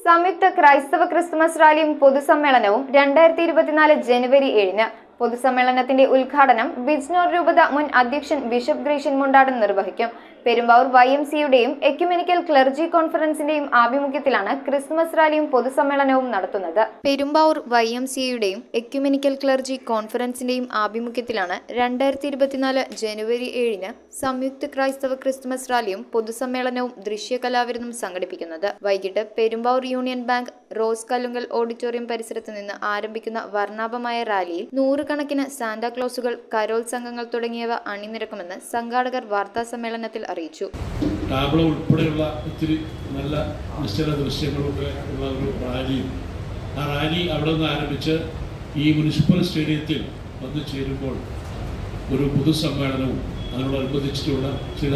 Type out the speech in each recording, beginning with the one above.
സംയുക്ത ക്രൈസ്തവ ക്രിസ്തുമസ് റാലിയും പൊതുസമ്മേളനവും 2024 ജനുവരി 7-ന്. പൊതുസമ്മേളനത്തിന്റെ ഉദ്ഘാടനം ബിജ്നോർ രൂപത മുൻ അധ്യക്ഷൻ ബിഷപ്പ് ഗ്രേഷ്യൻ മുണ്ടാടൻ നിർവഹിക്കും. പെരുമ്പാവൂർ YMCAയുടെയും എക്യുമെനിക്കൽ ക്ലർജി കോൺഫറൻസിന്റെയും ആഭിമുഖ്യത്തിലാണ് ക്രിസ്തുമസ് റാലിയും പൊതുസമ്മേളനവും നടത്തുന്നത്. പെരുമ്പാവൂർ YMCAയുടെയും എക്യുമെനിക്കൽ ക്ലർജി കോൺഫറൻസിന്റെയും ആഭിമുഖ്യത്തിലാണ് 2024 ജനുവരി 7-ന് സംയുക്ത ക്രൈസ്തവ ക്രിസ്തുമസ് റാലിയും പൊതുസമ്മേളനവും ദൃശ്യകലാവിരുന്നും സംഘടിപ്പിക്കുന്നത്. വൈകിട്ട് Perumbavoor union bank rose Kallungal auditorium പരിസരത്ത് നിന്ന് ആരംഭിക്കുന്ന വർണ്ണാഭമായ റാലിയിൽ നൂറുകണക്കിന് സാന്താക്ലോസുകൾ, കരോൾ സംഘങ്ങൾ തുടങ്ങിയവ അണിനിരക്കുമെന്ന് സംഘാടകർ വാർത്താസമ്മേളനത്തിൽ അറിയിച്ചു. ടാബ്ലോ ഉൾപ്പെടെയുള്ള ഒത്തിരി നല്ല നിശ്ചല ദൃശ്യങ്ങളൊക്കെ ഉള്ള ഒരു റാലിയും, ആ റാലി അവിടെ നിന്ന് ആരംഭിച്ച് ഈ മുനിസിപ്പൽ സ്റ്റേഡിയത്തിൽ വന്നു ചേരുമ്പോൾ ഒരു പൊതുസമ്മേളനവും അതിനോടനുബന്ധിച്ചിട്ടുള്ള ചില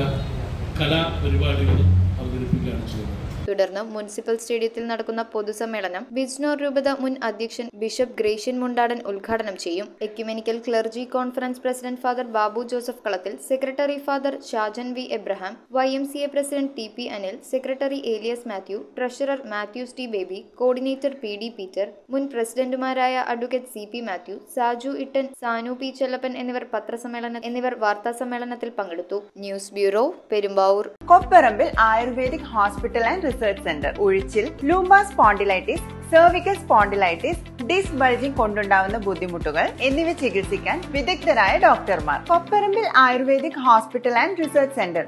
കലാപരിപാടികളും അവതരിപ്പിക്കുകയാണ് ചെയ്യുന്നത്. തുടർന്ന് മുനിസിപ്പൽ സ്റ്റേഡിയത്തിൽ നടക്കുന്ന പൊതുസമ്മേളനം ബിജ്നോർ രൂപത മുൻ അധ്യക്ഷൻ ബിഷപ്പ് ഗ്രേഷ്യൻ മുണ്ടാടൻ ഉദ്ഘാടനം ചെയ്യും. Ecumenical clergy conference president father Babu Joseph Kalathil, secretary father Shajan V Abraham, YMCA president TP Anil, secretary Elias Mathew, treasurer Mathews T Baby, coordinator PD Peter, മുൻ പ്രസിഡന്റുമാരായ advocate CP Mathew, Saju Ittan, Sanu P Chellappan എന്നിവർ വാർത്താസമ്മേളനത്തിൽ പങ്കെടുത്തു. News bureau, Perumbavoor. Kopparambil ayurvedic hospital and research centre. ഉഴിച്ചിൽ, lumbar spondylitis, cervical spondylitis, disc bulging കൊണ്ടുണ്ടാവുന്ന ബുദ്ധിമുട്ടുകൾ എന്നിവ ചികിത്സിക്കാൻ വിദഗ്ധരായ ഡോക്ടർമാർ. Kopparambil ayurvedic hospital and research centre,